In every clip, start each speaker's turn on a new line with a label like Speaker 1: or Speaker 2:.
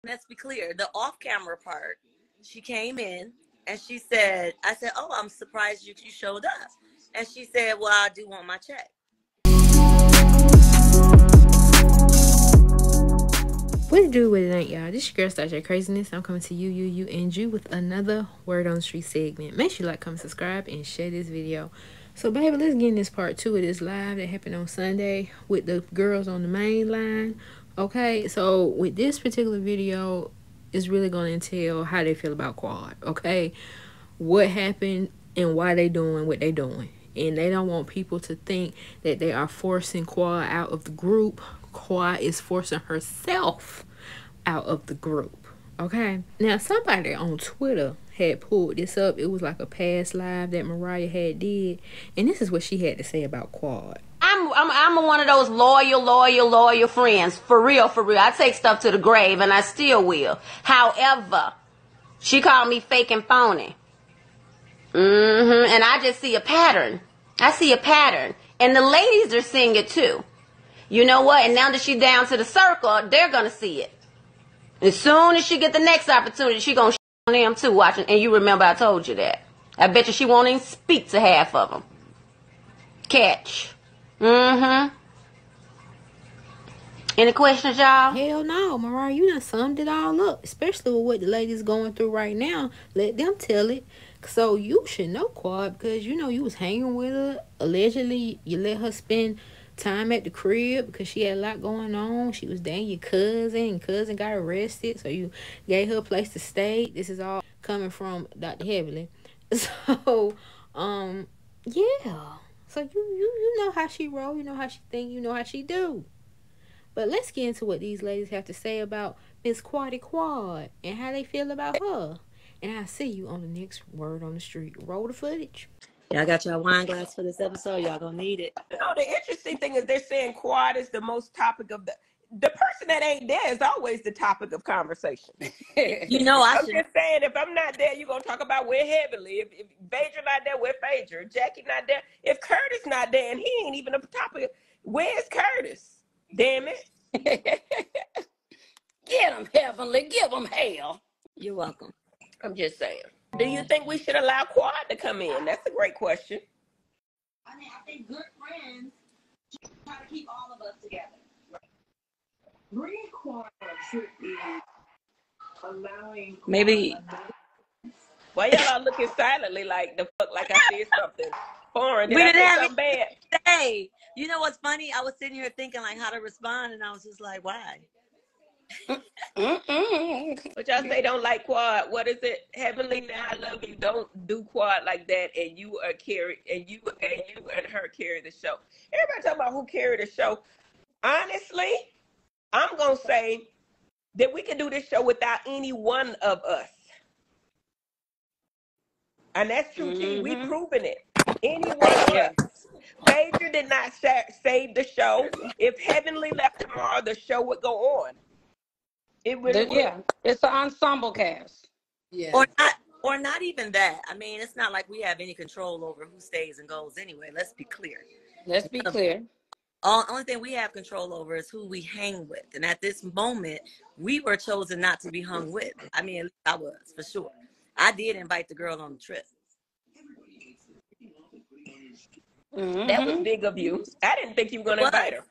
Speaker 1: let's be clear, the off-camera part, she came in and she said, I said, oh, I'm surprised you showed up. And she said, well, I do want my check.
Speaker 2: What to do with it ain't, y'all? This your girl, Start Your Craziness. I'm coming to you and you with another Word on the Street segment. Make sure you like, comment, subscribe, and share this video. So, baby, let's get in this part 2 of this live that happened on Sunday with the girls on the main line. Okay, so with this particular video, it's really going to entail how they feel about Quad. Okay, what happened and why they doing what they doing. And they don't want people to think that they are forcing Quad out of the group. Quad is forcing herself out of the group. Okay. Now, somebody on Twitter had pulled this up. It was like a past live that Mariah had did. And this is what she had to say about Quad.
Speaker 3: I'm one of those loyal friends. For real. I take stuff to the grave, and I still will. However, she called me fake and phony. And I just see a pattern. And the ladies are seeing it too. You know what? And now that she's down to the circle, they're going to see it. As soon as she get the next opportunity, she going to on them too watching. And you remember I told you that. I bet you she won't even speak to half of them. Catch. Any questions, y'all?
Speaker 2: Hell no, Mariah, you done summed it all up. Especially with what the ladies going through right now. Let them tell it. So you should know Quad because you know you was hanging with her. Allegedly, you let her spend time at the crib because she had a lot going on. She was dating your cousin. Cousin got arrested, so you gave her a place to stay. This is all coming from Dr. Heavily. So, yeah. So you know how she roll. You know how she think. You know how she do. But let's get into what these ladies have to say about Miss Quad and how they feel about her. And I'll see you on the next Word on the Street. Roll the footage.
Speaker 1: Y'all got your wine glass for this episode. Y'all gonna need it.
Speaker 4: You know, the interesting thing is they're saying Quad is the most topic of the person that ain't there is always the topic of conversation.
Speaker 1: You know,
Speaker 4: I'm just saying, if I'm not there, you're gonna talk about we're Heavily. If Phaedra not there, we're Phaedra. If Jackie not there, if Curtis not there, and he ain't even a topic, where's Curtis? Damn it.
Speaker 5: Get him, Heavenly. Give him hell.
Speaker 1: You're welcome.
Speaker 4: I'm just saying. Do you think we should allow Quad to come in? That's a great question.
Speaker 6: I mean, I think good friends try to keep all of us together. Bringing Quad should be allowing.
Speaker 1: Maybe.
Speaker 4: Why y'all are looking silently like the fuck? Like I did something foreign. Did
Speaker 1: We
Speaker 4: I
Speaker 1: didn't
Speaker 4: say
Speaker 1: have
Speaker 4: something bad?
Speaker 1: Hey, you know what's funny? I was sitting here thinking like how to respond, and I was just like, why?
Speaker 4: But y'all say don't like Quad. What is it? Heavenly, now I love you. Don't do Quad like that. And you are you and her carry the show. Everybody talking about who carried the show. Honestly, I'm gonna say that we can do this show without any one of us. And that's true, T. We proven it. Any one of us. Phaedra did not save the show. If Heavenly left tomorrow, the show would go on. It really would.
Speaker 5: Yeah, it's an ensemble cast.
Speaker 1: Yeah. Or not even that. I mean, it's not like we have any control over who stays and goes anyway. Let's be clear. Only thing we have control over is who we hang with. And at this moment, we were chosen not to be hung with. I mean, at least I was, for sure. I did invite the girl on the trip.
Speaker 4: That was big of you. I didn't think you were going to invite her.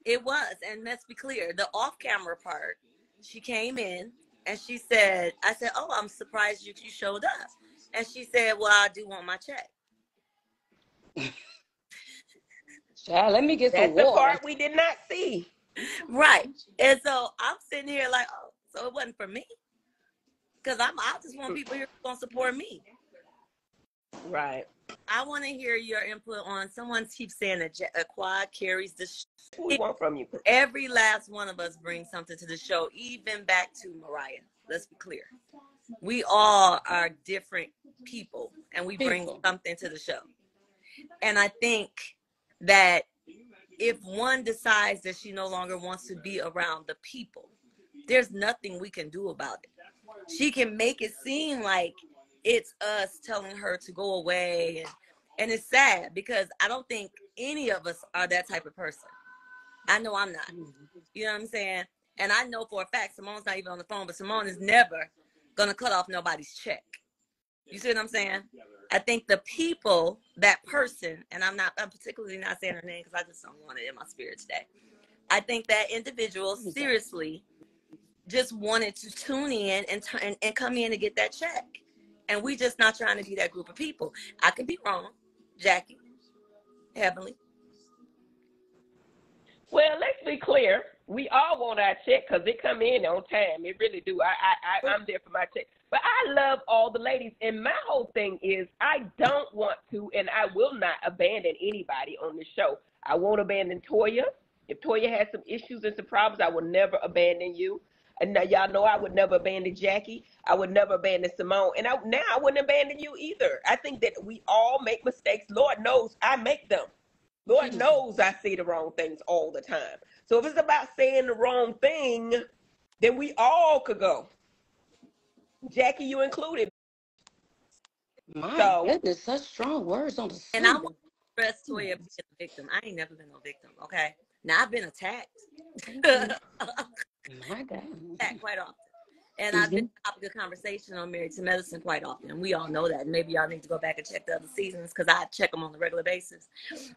Speaker 1: It was. And let's be clear, the off-camera part, she came in and she said, I said, oh, I'm surprised you showed up. And she said, well, I do want my check.
Speaker 5: Child, let me get
Speaker 4: some
Speaker 5: water. That's
Speaker 4: the part we did not see.
Speaker 1: Right. And so I'm sitting here like, oh, so it wasn't for me. Because I just want people here who going to support me.
Speaker 4: Right.
Speaker 1: I want to hear your input on, someone keeps saying that Quad carries the show.
Speaker 4: What we want from you?
Speaker 1: Every last one of us brings something to the show, even back to Mariah. Let's be clear. We all are different people, and we bring something to the show. And I think that if one decides that she no longer wants to be around the people, there's nothing we can do about it. She can make it seem like it's us telling her to go away. And it's sad because I don't think any of us are that type of person. I know I'm not. You know what I'm saying? And I know for a fact Simone's not even on the phone, but Simone is never gonna cut off nobody's check. You see what I'm saying? I think the people, that person, and I'm particularly not saying her name because I just don't want it in my spirit today. I think that individual seriously just wanted to tune in and come in and get that check. And we just not trying to be that group of people. I could be wrong, Jackie, Heavenly.
Speaker 4: Well, let's be clear. We all want our check because it come in on time. It really do. I'm there for my check. But I love all the ladies. And my whole thing is I don't want to, and I will not abandon anybody on the show. I won't abandon Toya. If Toya has some issues and some problems, I will never abandon you. And now y'all know I would never abandon Jackie. I would never abandon Simone. And now I wouldn't abandon you either. I think that we all make mistakes. Lord knows I make them. Lord knows I say the wrong things all the time. So if it's about saying the wrong thing, then we all could go. Jackie, you included.
Speaker 5: My goodness, such strong words on the subject.
Speaker 1: And I want to stress Toya being a victim. I ain't never been no victim, okay? Now, I've been attacked.
Speaker 5: My God.
Speaker 1: Attacked quite often. And I've been topic of conversation on Married to Medicine quite often. We all know that. Maybe y'all need to go back and check the other seasons because I check them on a regular basis.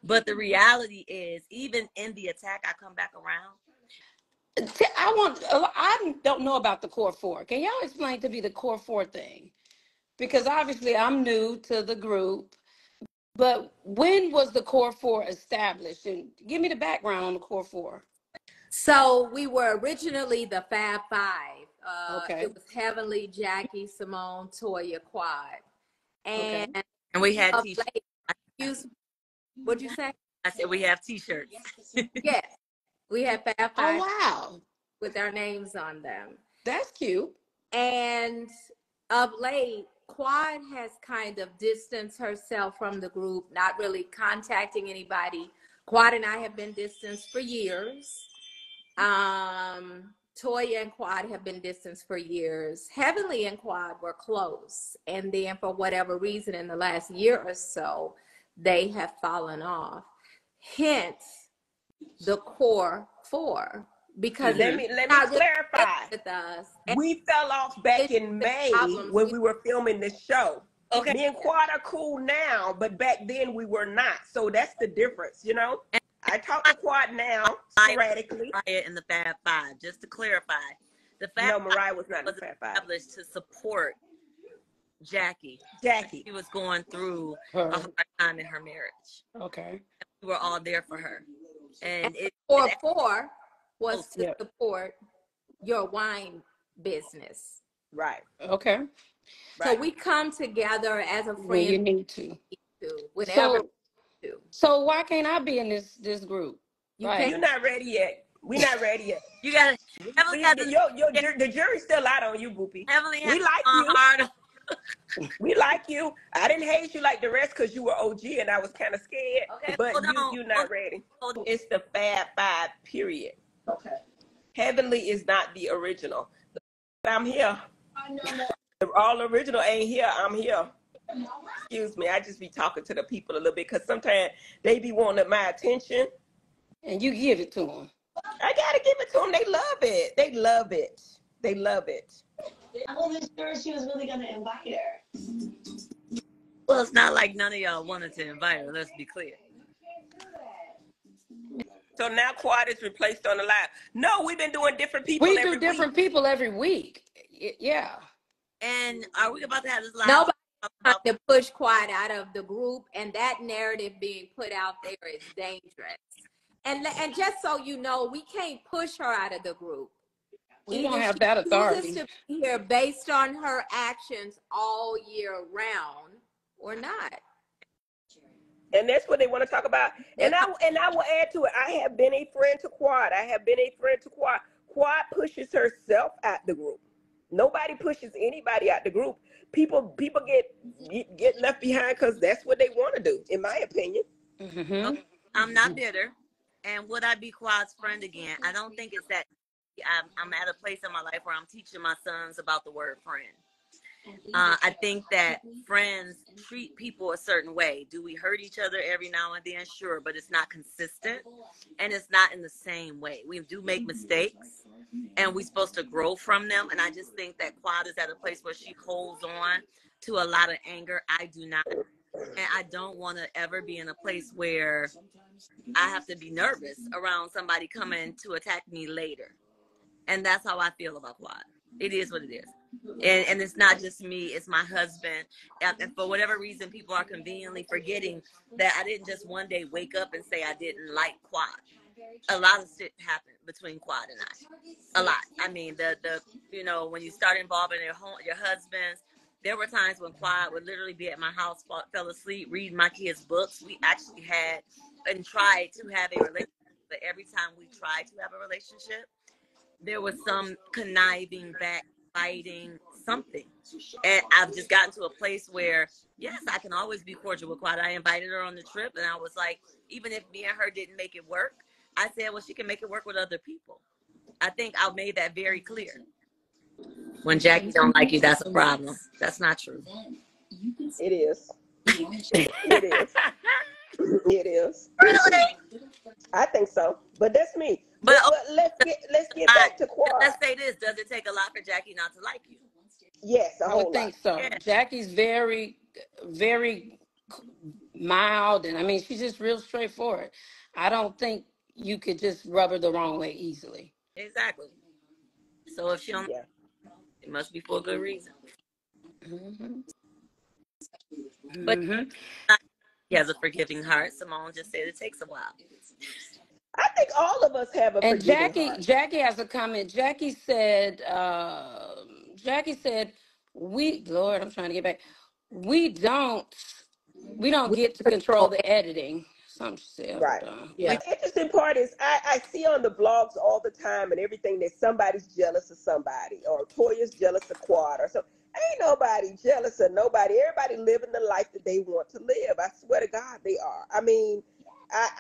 Speaker 1: But the reality is, even in the attack, I come back around.
Speaker 5: I don't know about the core four. Can y'all explain to me the core four thing? Because obviously I'm new to the group. But when was the core four established? And give me the background on the core four.
Speaker 7: So we were originally the Fab Five.
Speaker 5: Okay.
Speaker 7: It was Heavenly, Jackie, Simone, Toya, Quad. And,
Speaker 1: okay. And we had
Speaker 7: t-shirts. What'd you say?
Speaker 1: I said we have t-shirts.
Speaker 7: Yes. We had Fab Five.
Speaker 5: Oh, wow.
Speaker 7: With our names on them.
Speaker 5: That's cute.
Speaker 7: And of late, Quad has kind of distanced herself from the group, not really contacting anybody. Quad and I have been distanced for years. Toya and Quad have been distanced for years. Heavenly and Quad were close. And then for whatever reason in the last year or so, they have fallen off. Hence the core four. Because
Speaker 4: let me clarify.
Speaker 7: With us.
Speaker 4: We fell off back in May when we were filming this show. Okay. Me and Quad are cool now, but back then we were not. So that's the difference, you know? I talk to Quad now, sporadically.
Speaker 1: Mariah in the Fab Five, just to clarify. The Fab
Speaker 4: No, Mariah was not in the Fab Five.
Speaker 1: Established to support Jackie. She was going through a hard time in her marriage.
Speaker 5: Okay.
Speaker 1: We were all there for her. And
Speaker 7: core four was to support your wine business.
Speaker 4: Right.
Speaker 5: Okay.
Speaker 7: So we come together as a friend.
Speaker 5: When you need to.
Speaker 7: Whenever.
Speaker 5: So why can't I be in this group?
Speaker 4: You're not ready yet. We're not ready yet.
Speaker 1: You gotta.
Speaker 4: The jury's still out on you, Boopy. We like you. We like you. I didn't hate you like the rest because you were OG and I was kind of scared. Okay, but you're not ready. It's the Fab Five, period. Okay. Heavenly is not the original. I'm here. The all original ain't here. I'm here. Excuse me. I just be talking to the people a little bit because sometimes they be wanting my attention.
Speaker 5: And you give it to them.
Speaker 4: I got to give it to them. They love it. They love it. They love it.
Speaker 6: I wasn't sure she was really going to invite her.
Speaker 1: Well, it's not like none of y'all wanted to invite her. Let's be clear.
Speaker 4: So now Quad is replaced on the live. No, we've been doing different people every week.
Speaker 5: We do different people every week. Yeah.
Speaker 1: And are we about to have this live?
Speaker 7: Nobody trying to push Quad out of the group, and that narrative being put out there is dangerous. And just so you know, we can't push her out of the group.
Speaker 5: We don't have that authority.
Speaker 7: To be here based on her actions all year round or not.
Speaker 4: And that's what they want to talk about. And I will add to it. I have been a friend to Quad. Quad pushes herself out the group. Nobody pushes anybody out the group. People get left behind because that's what they want to do, in my opinion.
Speaker 1: Mm-hmm. I'm not bitter. And would I be Quad's friend again? I don't think it's that. I'm at a place in my life where I'm teaching my sons about the word friend. I think that friends treat people a certain way. Do we hurt each other every now and then? Sure, but it's not consistent and it's not in the same way. We do make mistakes, and we're supposed to grow from them. And I just think that Quad is at a place where she holds on to a lot of anger. I do not. And I don't want to ever be in a place where I have to be nervous around somebody coming to attack me later. And that's how I feel about Quad. It is what it is. And it's not just me, it's my husband. And for whatever reason, people are conveniently forgetting that I didn't just one day wake up and say I didn't like Quad. A lot of shit happened between Quad and I. A lot. I mean, the when you start involving your husbands, there were times when Quad would literally be at my house, fell asleep, reading my kids' books. We actually had and tried to have a relationship, but every time we tried to have a relationship, there was some conniving, backbiting, something. And I've just gotten to a place where, yes, I can always be cordial with Quad. I invited her on the trip, and I was like, even if me and her didn't make it work, I said, well, she can make it work with other people. I think I made that very clear. When Jackie don't like you, that's a problem. That's not true.
Speaker 4: It is. It is. It is.
Speaker 1: Really?
Speaker 4: I think so. But that's me. But let's get back to Quad.
Speaker 1: Let's say this. Does it take a lot for Jackie not to like you?
Speaker 4: Yes,
Speaker 5: I would think so.
Speaker 1: Yeah.
Speaker 5: Jackie's very, very mild, and I mean, she's just real straightforward. I don't think you could just rub her the wrong way easily.
Speaker 1: Exactly. So if she don't, it must be for a good reason.
Speaker 5: Mm-hmm.
Speaker 1: But he has a forgiving heart. Simone just said it takes a while.
Speaker 4: I think all of us have a forgiving heart.
Speaker 5: Jackie has a comment. Jackie said, Lord, I'm trying to get back. We don't get to control the editing. Something she said.
Speaker 4: Right.
Speaker 1: Yeah.
Speaker 4: The interesting part is I see on the blogs all the time and everything that somebody's jealous of somebody, or Toya's jealous of Quad, or something. Ain't nobody jealous of nobody. Everybody living the life that they want to live. I swear to God, they are. I mean,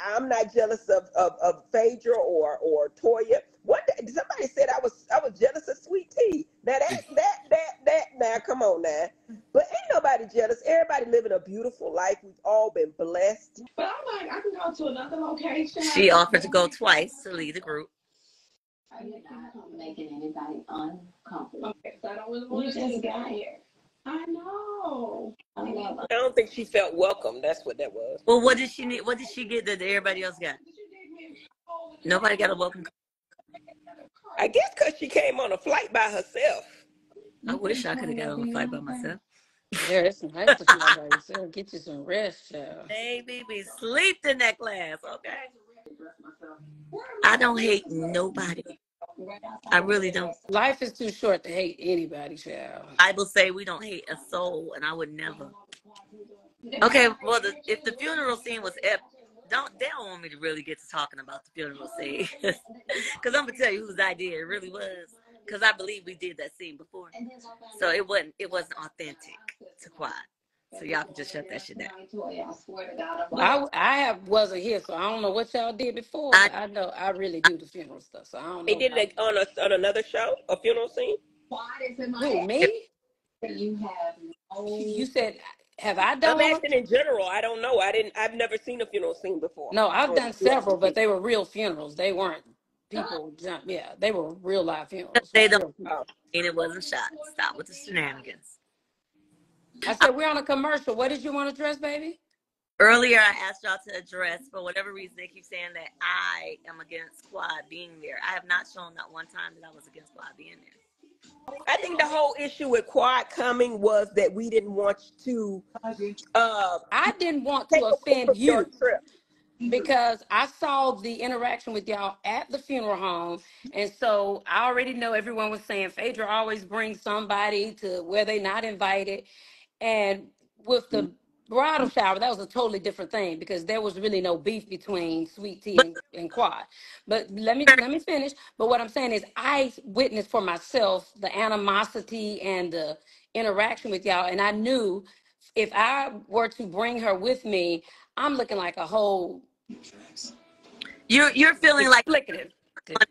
Speaker 4: I'm not jealous of Phaedra or Toya. What somebody said I was jealous of Sweet Tea. Now that now come on now. But ain't nobody jealous. Everybody living a beautiful life. We've all been blessed.
Speaker 6: But I'm like, I can go to another location.
Speaker 1: She offered to go twice to lead the group.
Speaker 8: Are you not making anybody uncomfortable?
Speaker 6: Okay, so I don't really want to just got here. I know.
Speaker 4: I don't think she felt welcome. That's what that was.
Speaker 1: Well, what did she need? What did she get that everybody else got? Nobody got a welcome.
Speaker 4: I guess because she came on a flight by herself.
Speaker 1: I wish I could have got on a flight by myself.
Speaker 5: Yeah, it's nice to fly by yourself. Get you some rest, child.
Speaker 1: Baby, be sleep in that class, okay? I don't hate nobody. I really don't.
Speaker 5: Life is too short to hate anybody, child.
Speaker 1: Bible say we don't hate a soul, and I would never. Okay, well, if the funeral scene was epic, they don't want me to really get to talking about the funeral scene, because I'm gonna tell you whose idea it really was. Because I believe we did that scene before, so it wasn't authentic to Quad. So y'all can just shut that shit down.
Speaker 5: I wasn't here, so I don't know what y'all did before. I know I really do the funeral stuff, so I don't know.
Speaker 4: They did it on another show, a funeral scene.
Speaker 5: Who, me? You said, have I done?
Speaker 4: I'm asking in general. I don't know. I've never seen a funeral scene before.
Speaker 5: No, I've done several, but they were real funerals. They weren't people. Yeah, they were real live funerals.
Speaker 1: They don't. And it wasn't shot. Stop with the shenanigans.
Speaker 5: I said, we're on a commercial. What did you want to address, baby?
Speaker 1: Earlier, I asked y'all to address, for whatever reason, they keep saying that I am against Quad being there. I have not shown that one time that I was against Quad being there.
Speaker 4: I think the whole issue with Quad coming was that we didn't want to.
Speaker 5: I didn't want to offend you. Because I saw the interaction with y'all at the funeral home. And so I already know everyone was saying Phaedra always brings somebody to where they're not invited. And with the bridal shower, that was a totally different thing, because there was really no beef between Sweet Tea and Quad. But let me finish. But what I'm saying is I witnessed for myself the animosity and the interaction with y'all. And I knew if I were to bring her with me, I'm looking like a whole.
Speaker 1: You're feeling like
Speaker 5: explicative.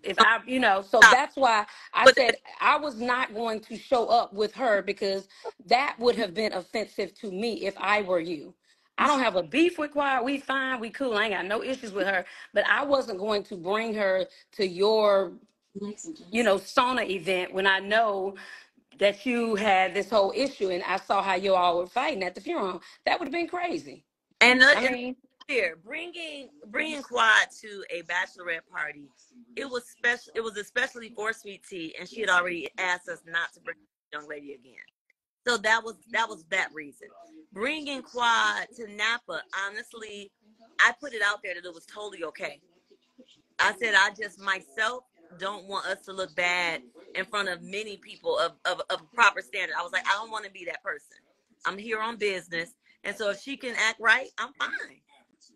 Speaker 5: If I, so that's why I said I was not going to show up with her, because that would have been offensive to me if I were you. I don't have a beef with Quiet. We fine. We cool. I ain't got no issues with her. But I wasn't going to bring her to your sauna event when I know that you had this whole issue and I saw how you all were fighting at the funeral. That would have been crazy.
Speaker 1: And
Speaker 5: I mean,
Speaker 1: here, bringing Quad to a bachelorette party, it was special. It was especially for Sweet Tea, and she had already asked us not to bring this young lady again. So that was that reason. Bringing Quad to Napa, honestly, I put it out there that it was totally okay. I said I just myself don't want us to look bad in front of many people of a proper standard. I was like, I don't want to be that person. I'm here on business, and so if she can act right, I'm fine.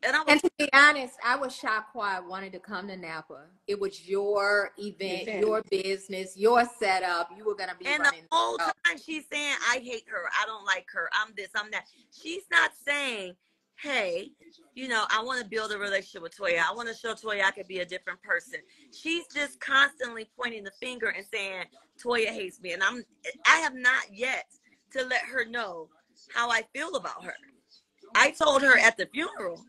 Speaker 7: And to be honest, I was shocked why I wanted to come to Napa. It was your event, your business, your setup. You were going to be
Speaker 1: and
Speaker 7: running
Speaker 1: the whole time she's saying, I hate her, I don't like her, I'm this, I'm that. She's not saying, hey, I want to build a relationship with Toya. I want to show Toya I could be a different person. She's just constantly pointing the finger and saying, Toya hates me. And I have not yet to let her know how I feel about her. I told her at the funeral.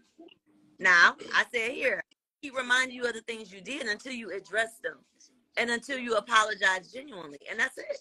Speaker 1: Now, I said, here, he reminded you of the things you did until you address them and until you apologize genuinely. And that's it.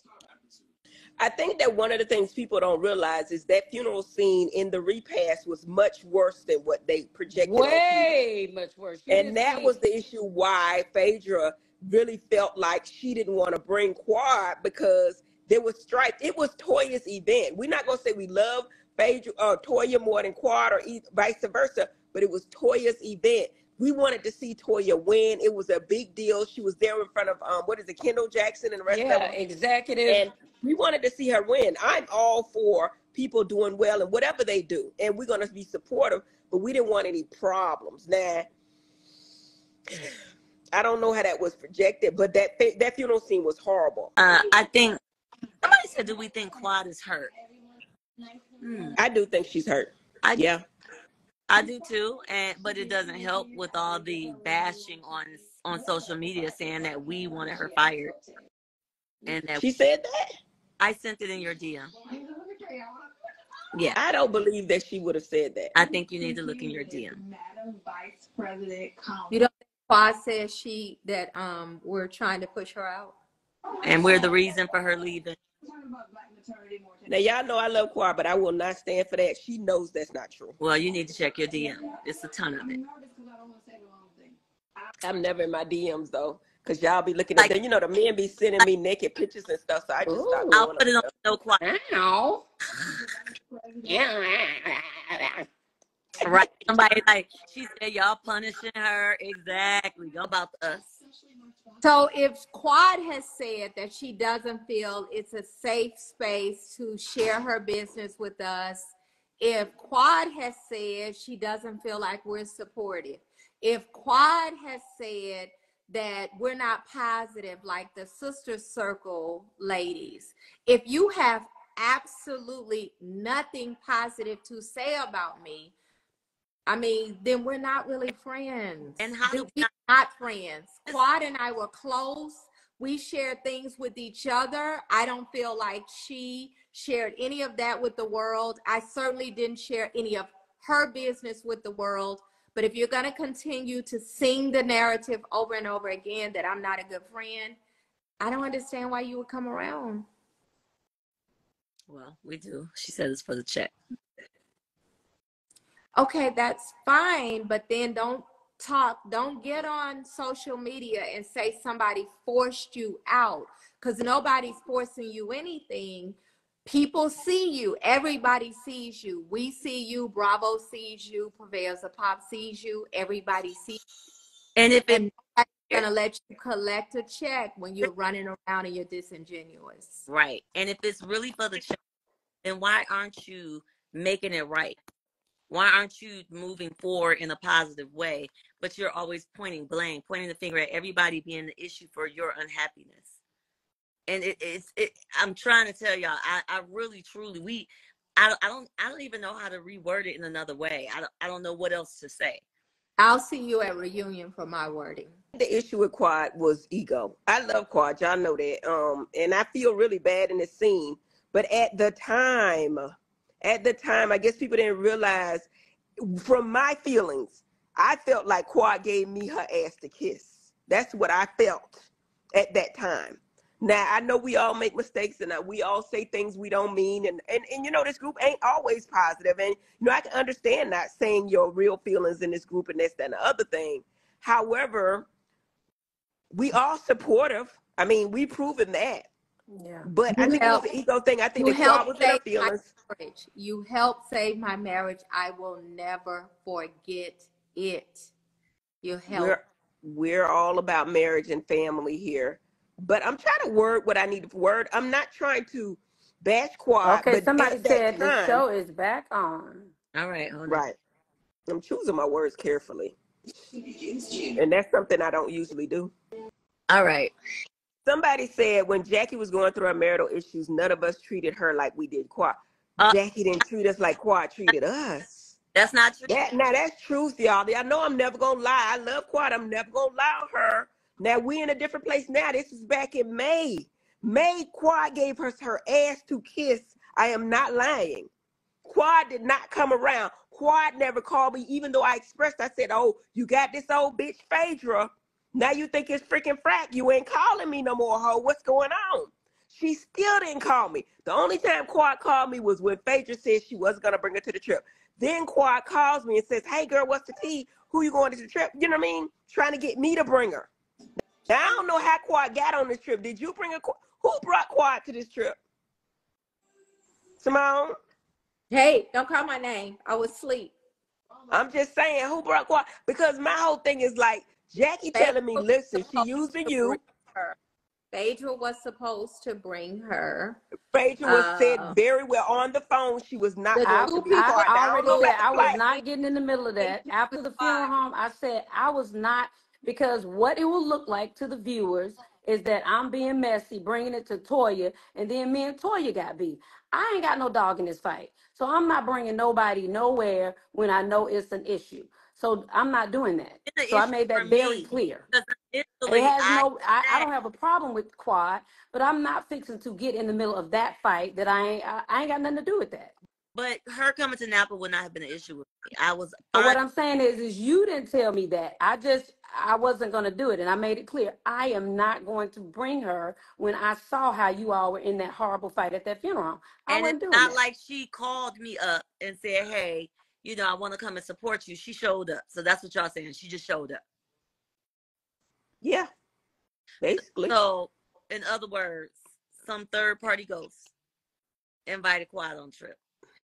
Speaker 4: I think that one of the things people don't realize is that funeral scene in the repast was much worse than what they projected.
Speaker 5: Way much worse.
Speaker 4: And that was the issue why Phaedra really felt like she didn't want to bring Quad, because there was strife. It was Toya's event. We're not going to say we love Phaedra or Toya more than Quad or vice versa, but it was Toya's event. We wanted to see Toya win. It was a big deal. She was there in front of Kendall Jackson and the rest of them.
Speaker 5: Executive.
Speaker 4: And we wanted to see her win. I'm all for people doing well and whatever they do, and we're going to be supportive, but we didn't want any problems. Now, I don't know how that was projected, but that funeral scene was horrible.
Speaker 1: I think somebody said, do we think Quad is hurt?
Speaker 4: I do think she's hurt. I
Speaker 1: do too, but it doesn't help with all the bashing on social media saying that we wanted her fired. And that
Speaker 4: she said that?
Speaker 1: I sent it in your DM. Yeah.
Speaker 4: I don't believe that she would have said that.
Speaker 1: I think you need to look in your DM.
Speaker 7: You don't think Quad said that we're trying to push her out?
Speaker 1: And we're the reason for her leaving.
Speaker 4: Now, y'all know I love Quad, but I will not stand for that. She knows that's not true.
Speaker 1: Well, you need to check your DM. It's a ton of it.
Speaker 4: I'm never in my DMs, though, because y'all be looking at them. The men be sending me naked pictures and stuff, so I just stopped.
Speaker 1: I'll put it on no Quad. Right. Somebody like, she said, y'all punishing her. Exactly. Go about us.
Speaker 7: So if Quad has said that she doesn't feel it's a safe space to share her business with us, if Quad has said she doesn't feel like we're supportive, if Quad has said that we're not positive like the Sister Circle ladies, if you have absolutely nothing positive to say about me, then we're not really friends.
Speaker 1: And how do
Speaker 7: we not friends? Quad and I were close. We shared things with each other. I don't feel like she shared any of that with the world. I certainly didn't share any of her business with the world. But if you're going to continue to sing the narrative over and over again that I'm not a good friend, I don't understand why you would come around.
Speaker 1: Well, we do. She said it's for the check.
Speaker 7: Okay, that's fine, but then don't get on social media and say somebody forced you out, because nobody's forcing you anything. People see you. Everybody sees you. We see you. Bravo sees you. Purveyors of Pop sees you. Everybody sees you.
Speaker 1: And if
Speaker 7: nobody's going to let you collect a check when you're running around and you're disingenuous.
Speaker 1: Right. And if it's really for the check, then why aren't you making it right? Why aren't you moving forward in a positive way? But you're always pointing the finger at everybody being the issue for your unhappiness. And I'm trying to tell y'all, I really, truly, I don't even know how to reword it in another way. I don't know what else to say.
Speaker 7: I'll see you at reunion for my wording.
Speaker 4: The issue with Quad was ego. I love Quad, y'all know that. And I feel really bad in this scene. But at the time, I guess people didn't realize, from my feelings, I felt like Quad gave me her ass to kiss. That's what I felt. at that time. Now I know we all make mistakes and we all say things we don't mean, and you know this group ain't always positive, and you know I can understand not saying your real feelings in this group and this, that, and the other thing. However, we all supportive. I mean, we proven that.
Speaker 5: Yeah.
Speaker 4: But I
Speaker 7: You
Speaker 4: think it was
Speaker 7: help.
Speaker 4: an ego thing. I think
Speaker 7: You
Speaker 4: that Quad
Speaker 7: help
Speaker 4: was in her
Speaker 7: save my
Speaker 4: feelings.
Speaker 7: marriage. You help save my marriage. I will never forget it. You help.
Speaker 4: We're all about marriage and family here. But I'm trying to word what I need to word. I'm not trying to bash Quad,
Speaker 5: Okay,
Speaker 4: but
Speaker 5: somebody
Speaker 4: at that
Speaker 5: said the
Speaker 4: time,
Speaker 5: show is back on.
Speaker 1: All right, hold on.
Speaker 4: right. I'm choosing my words carefully. And that's something I don't usually do.
Speaker 1: All right.
Speaker 4: Somebody said when Jackie was going through her marital issues, none of us treated her like we did Quad.
Speaker 1: Uh,
Speaker 4: Jackie didn't treat us like Quad treated us.
Speaker 1: that's not true.
Speaker 4: That's truth, y'all. I know I'm never gonna lie. I love Quad. I'm never gonna lie on her. Now we in a different place now. This is back in May. May, Quad gave her ass to kiss. I am not lying. Quad did not come around. Quad never called me, even though I expressed. I said, "Oh, you got this old bitch Phaedra. Now you think it's freaking frack. You ain't calling me no more, ho. What's going on?" She still didn't call me. The only time Quad called me was when Phaedra said she wasn't gonna bring her to the trip. Then Quad calls me and says, "Hey girl, what's the tea? Who you going to the trip?" You know what I mean? Trying to get me to bring her. Now I don't know how Quad got on this trip. Did you bring a? Who brought Quad to this trip? Simone?
Speaker 7: Hey, don't call my name. I was asleep.
Speaker 4: I'm just saying, who brought Quad? Because my whole thing is like Jackie
Speaker 7: Phaedra
Speaker 4: telling me,
Speaker 7: was
Speaker 4: listen, she
Speaker 7: supposed
Speaker 4: using
Speaker 7: to bring
Speaker 4: you.
Speaker 7: her. Phaedra was supposed to bring her.
Speaker 4: Phaedra was said very well on the phone. She was not
Speaker 7: The
Speaker 4: going
Speaker 5: I
Speaker 4: to
Speaker 7: two
Speaker 4: be
Speaker 7: people
Speaker 5: I
Speaker 4: Quad. Now I don't
Speaker 5: already
Speaker 4: know
Speaker 7: who
Speaker 5: said
Speaker 4: about the
Speaker 5: I was
Speaker 4: flight.
Speaker 5: not getting in the middle of that. After the funeral home, I said I was not, because what it will look like to the viewers is that I'm being messy, bringing it to Toya, and then me and Toya got beat. I ain't got no dog in this fight, so I'm not bringing nobody nowhere when I know it's an issue. So I'm not doing that.
Speaker 1: It's an
Speaker 5: So I
Speaker 1: issue
Speaker 5: made
Speaker 1: for
Speaker 5: that very
Speaker 1: me
Speaker 5: clear.
Speaker 1: because
Speaker 5: It
Speaker 1: initially
Speaker 5: has no, I
Speaker 1: said,
Speaker 5: don't have a problem with Quad, but I'm not fixing to get in the middle of that fight that I ain't got nothing to do with that.
Speaker 1: but her coming to Napa would not have been an issue with me. I was
Speaker 5: So
Speaker 1: fine.
Speaker 5: what I'm saying is you didn't tell me that. I wasn't going to do it. And I made it clear. I am not going to bring her when I saw how you all were in that horrible fight at that funeral. I
Speaker 1: And it's
Speaker 5: wasn't doing
Speaker 1: not
Speaker 5: that.
Speaker 1: like she called me up and said, hey, you know, I want to come and support you. She showed up. So that's what y'all saying. She just showed up.
Speaker 4: Yeah, basically.
Speaker 1: So, in other words, some third party ghost invited Quad on trip.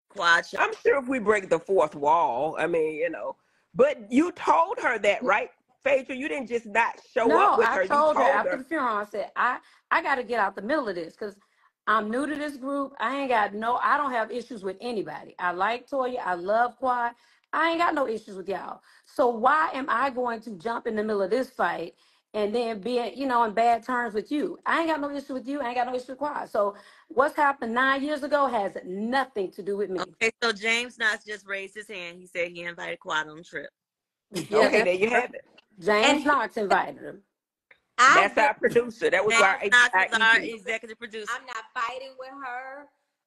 Speaker 1: Quad showed.
Speaker 4: I'm sure if we break the fourth wall, I mean, you know. But you told her that, right, Phaedra? You didn't just not show up
Speaker 5: No,
Speaker 4: with
Speaker 5: I
Speaker 4: her. You
Speaker 5: told her
Speaker 4: told
Speaker 5: after
Speaker 4: her.
Speaker 5: the funeral, I said, I got to get out the middle of this because I'm new to this group. I don't have issues with anybody. I like Toya. I love Quad. I ain't got no issues with y'all. So why am I going to jump in the middle of this fight and then be, in bad terms with you? I ain't got no issue with you. I ain't got no issue with Quad. So what's happened 9 years ago has nothing to do with me.
Speaker 1: Okay, so James Knox just raised his hand. He said he invited Quad on trip.
Speaker 7: Yeah,
Speaker 4: Okay,
Speaker 7: that's
Speaker 4: there you
Speaker 7: her.
Speaker 4: have it.
Speaker 5: James
Speaker 7: And
Speaker 5: Knox invited him.
Speaker 7: I
Speaker 4: That's
Speaker 7: get
Speaker 4: our producer. That was
Speaker 1: James
Speaker 4: our,
Speaker 7: along
Speaker 1: Knox
Speaker 4: our
Speaker 1: is our
Speaker 4: EP.
Speaker 1: executive producer.
Speaker 7: I'm not fighting with her.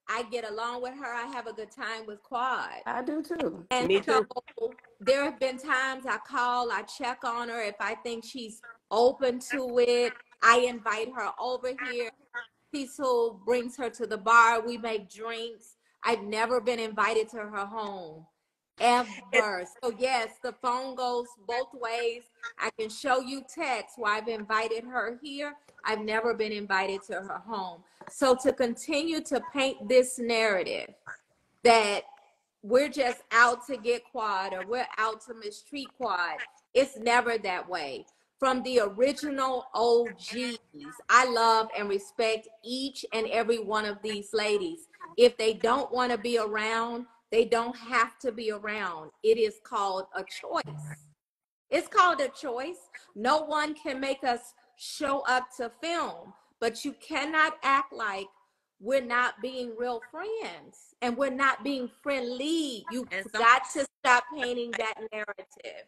Speaker 7: I get along with her. I have a good time with Quad.
Speaker 5: I do too.
Speaker 7: And
Speaker 4: Me
Speaker 7: so
Speaker 4: too.
Speaker 7: there have been times I call, I check on her. If I think she's open to it, I invite her over here. Cecil brings her to the bar. We make drinks. I've never been invited to her home ever. So yes, the phone goes both ways. I can show you text where I've invited her here. I've never been invited to her home. So to continue to paint this narrative that we're just out to get Quad or we're out to mistreat Quad, it's never that way. From the original OGs, I love and respect each and every one of these ladies. If they don't want to be around, they don't have to be around. It is called a choice. It's called a choice. No one can make us show up to film, but you cannot act like we're not being real friends and we're not being friendly. You've
Speaker 1: And some
Speaker 7: got to stop painting that narrative.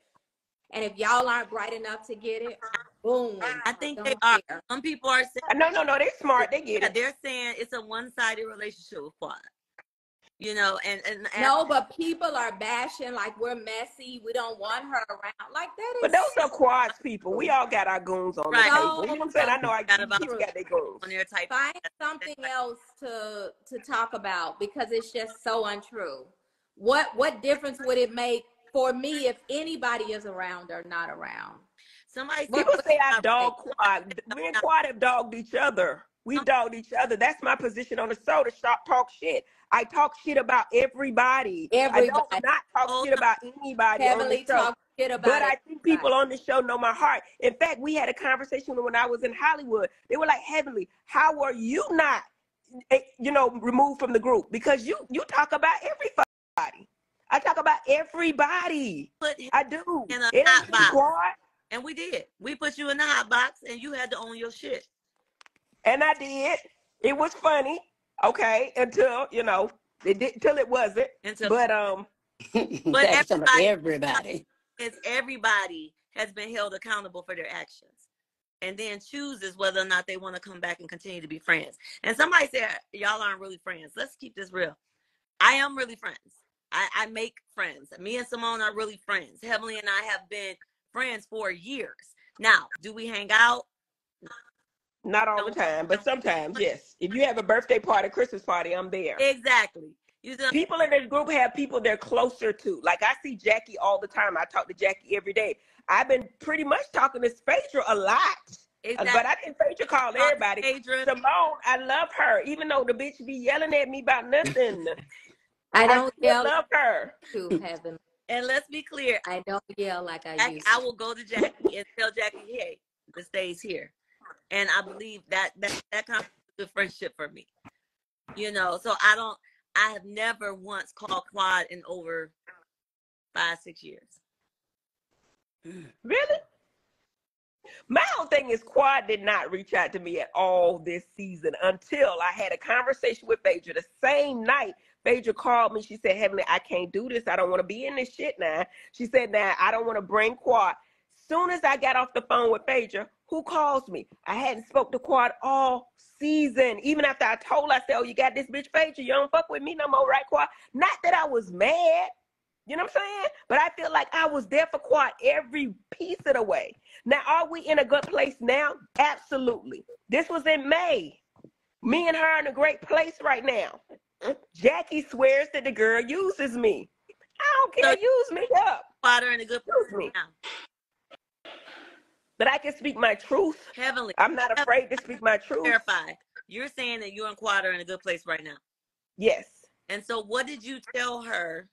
Speaker 7: And if y'all aren't bright enough to get it, boom,
Speaker 1: I think they
Speaker 7: don't
Speaker 1: are.
Speaker 7: care.
Speaker 1: Some people are saying,
Speaker 4: No, they're smart. They get
Speaker 1: yeah,
Speaker 4: it.
Speaker 1: they're saying it's a one-sided relationship with Quad. You know, and
Speaker 7: No, but people are bashing like we're messy. We don't want her around. Like that
Speaker 4: But
Speaker 7: is
Speaker 4: those are Quad's people. We all got our goons on
Speaker 1: right.
Speaker 4: the table. You know what I'm saying?
Speaker 7: so
Speaker 4: I know
Speaker 1: Got
Speaker 4: each
Speaker 1: about
Speaker 4: people
Speaker 7: true.
Speaker 4: got their goons.
Speaker 1: on their type.
Speaker 7: Find something else to talk about because it's just so untrue. What difference would it make for me if anybody is around or not around?
Speaker 1: Somebody said,
Speaker 4: People say I
Speaker 1: not right.
Speaker 4: dog Quad. Me and Quad have dogged each other. We've dogged each other. That's my position on the show, to talk shit. I talk shit about everybody. I don't
Speaker 7: Everybody.
Speaker 4: not talk
Speaker 1: Oh,
Speaker 4: shit about anybody on the
Speaker 7: Heavenly
Speaker 4: show.
Speaker 7: talk shit about
Speaker 4: But
Speaker 7: it.
Speaker 4: I think people on the show know my heart. In fact, we had a conversation when I was in Hollywood. They were like, Heavenly, how are you not, removed from the group? Because you talk about everybody. I talk about everybody.
Speaker 1: put him
Speaker 4: I do.
Speaker 1: in a
Speaker 4: It
Speaker 1: hot
Speaker 4: ain't
Speaker 1: box.
Speaker 4: Quad.
Speaker 1: And we did. We put you in the hot box and you had to own your shit.
Speaker 4: And I did. It was funny, okay, until it wasn't.
Speaker 1: Until,
Speaker 4: But
Speaker 1: but
Speaker 5: That's some everybody.
Speaker 1: everybody has been held accountable for their actions, and then chooses whether or not they want to come back and continue to be friends. And somebody said, y'all aren't really friends. Let's keep this real. I am really friends. I make friends. Me and Simone are really friends. Heavenly and I have been friends for years. Now, do we hang out?
Speaker 4: not all the time, but sometimes, yes. If you have a birthday party, Christmas party, I'm there.
Speaker 1: Exactly.
Speaker 4: People in this group have people they're closer to. Like, I see Jackie all the time. I talk to Jackie every day. I've been pretty much talking to Phaedra a lot.
Speaker 1: Exactly.
Speaker 4: But I think Phaedra called everybody.
Speaker 1: Phaedra.
Speaker 4: Simone, I love her, even though the bitch be yelling at me about nothing.
Speaker 7: I don't yell
Speaker 4: love her.
Speaker 7: to Heaven.
Speaker 1: And let's be clear.
Speaker 7: I don't yell like I used
Speaker 1: I
Speaker 7: to.
Speaker 1: will go to Jackie and tell Jackie, hey, the stays here. And I believe that kind of good friendship for me. So I have never once called Quad in over 5-6 years.
Speaker 4: Really? My whole thing is Quad did not reach out to me at all this season until I had a conversation with Phaedra. The same night, Phaedra called me. She said, Heavenly, I can't do this. I don't want to be in this shit now. She said, now I don't want to bring Quad. Soon as I got off the phone with Phaedra, who calls me? I hadn't spoke to Quad all season. Even after I told her, I said, oh, you got this bitch Phaedra. You don't fuck with me no more, right, Quad? Not that I was mad. You know what I'm saying? But I feel like I was there for Quad every piece of the way. Now, are we in a good place now? Absolutely. This was in May. Me and her are in a great place right now. Jackie swears that the girl uses me. I don't care. So, use me up.
Speaker 1: Quad are in a good place now.
Speaker 4: But I can speak my truth.
Speaker 1: Heavenly.
Speaker 4: I'm not afraid to speak my truth.
Speaker 1: Clarify. You're saying that you and Quad are in a good place right now.
Speaker 4: Yes.
Speaker 1: And so what did you tell her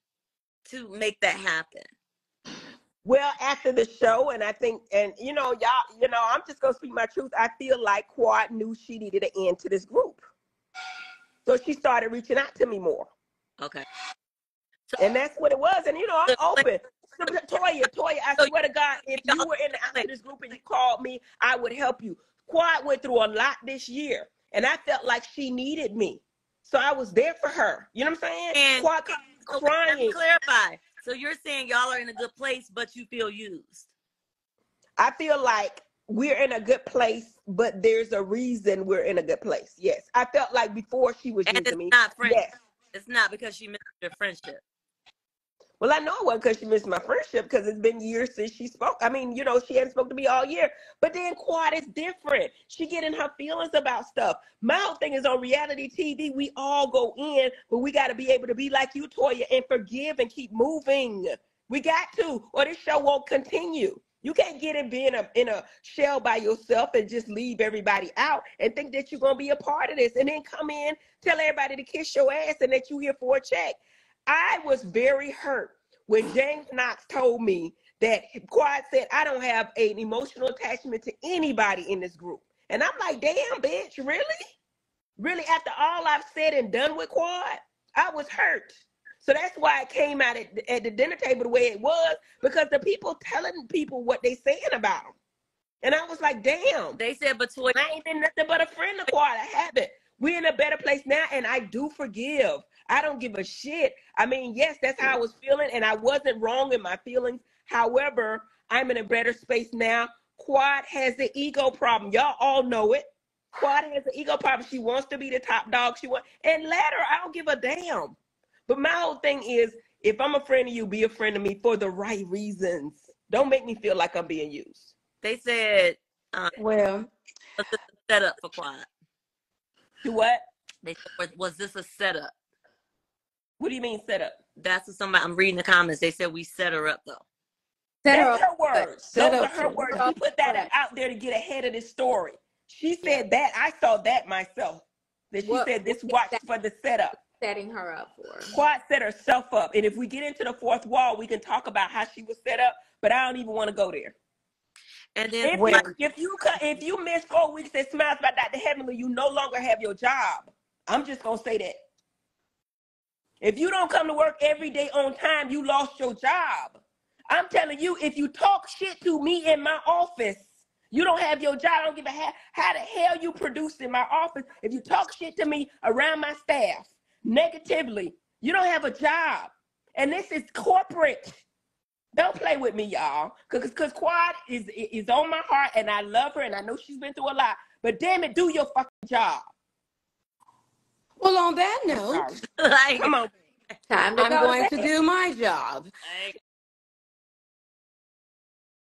Speaker 1: to make that happen?
Speaker 4: Well, after the show, and I think, and y'all, I'm just gonna speak my truth. I feel like Quad knew she needed an end to this group, so she started reaching out to me more.
Speaker 1: Okay.
Speaker 4: And that's what it was. And I'm open. Toya, I swear to God, if you were in this group and you called me, I would help you. Quad went through a lot this year, and I felt like she needed me, so I was there for her. You know what I'm saying?
Speaker 1: And
Speaker 4: Quad crying.
Speaker 1: Clarify. So you're saying y'all are in a good place, but you feel used.
Speaker 4: I feel like we're in a good place, but there's a reason we're in a good place. Yes. I felt like before she was using me.
Speaker 1: Not friendship.
Speaker 4: Yes.
Speaker 1: It's not because she missed your friendship.
Speaker 4: Well, I know it wasn't because she missed my friendship, because it's been years since she spoke. I mean, she hadn't spoken to me all year. But then Quad is different. She getting her feelings about stuff. My whole thing is on reality TV, we all go in, but we got to be able to be like you, Toya, and forgive and keep moving. We got to, or this show won't continue. You can't get in being in a shell by yourself and just leave everybody out and think that you're going to be a part of this and then come in, tell everybody to kiss your ass and that you're here for a check. I was very hurt when James Knox told me that Quad said, I don't have an emotional attachment to anybody in this group. And I'm like, damn, bitch, really? Really, after all I've said and done with Quad, I was hurt. So that's why it came out at the dinner table the way it was, because the people telling people what they saying about them. And I was like, damn.
Speaker 1: They said, but Toya,
Speaker 4: I ain't been nothing but a friend of Quad. I haven't. We're in a better place now, and I do forgive. I don't give a shit. I mean, yes, that's how I was feeling, and I wasn't wrong in my feelings. However, I'm in a better space now. Quad has the ego problem. Y'all all know it. Quad has the ego problem. She wants to be the top dog. And let her. I don't give a damn. But my whole thing is, if I'm a friend of you, be a friend of me for the right reasons. Don't make me feel like I'm being used.
Speaker 1: They said,
Speaker 5: Well,
Speaker 1: was this a setup for Quad?
Speaker 4: Do what?
Speaker 1: They said, was this a setup?
Speaker 4: What do you mean set up?
Speaker 1: That's what somebody, I'm reading the comments. They said we set her up, though.
Speaker 4: That's her words.
Speaker 5: Set
Speaker 4: Those are
Speaker 5: up
Speaker 4: her
Speaker 5: for
Speaker 4: words.
Speaker 5: what?
Speaker 4: We put that out there to get ahead of this story. She said that. I saw that myself. That she said this watch for the setup.
Speaker 7: Setting her up for.
Speaker 4: Quad set herself up. And if we get into the fourth wall, we can talk about how she was set up, but I don't even want to go there.
Speaker 1: And then
Speaker 4: If you miss 4 weeks at Smiles by Dr. Heavenly, you no longer have your job. I'm just gonna say that. If you don't come to work every day on time, you lost your job. I'm telling you, if you talk shit to me in my office, you don't have your job. I don't give a how the hell you produce in my office. If you talk shit to me around my staff negatively, you don't have a job. And this is corporate. Don't play with me, y'all. Because Quad is on my heart, and I love her, and I know she's been through a lot. But damn it, do your fucking job.
Speaker 5: Well, on that note,
Speaker 1: like,
Speaker 4: come on.
Speaker 7: Time to
Speaker 5: I'm
Speaker 7: go
Speaker 5: going
Speaker 7: to
Speaker 5: to do my job.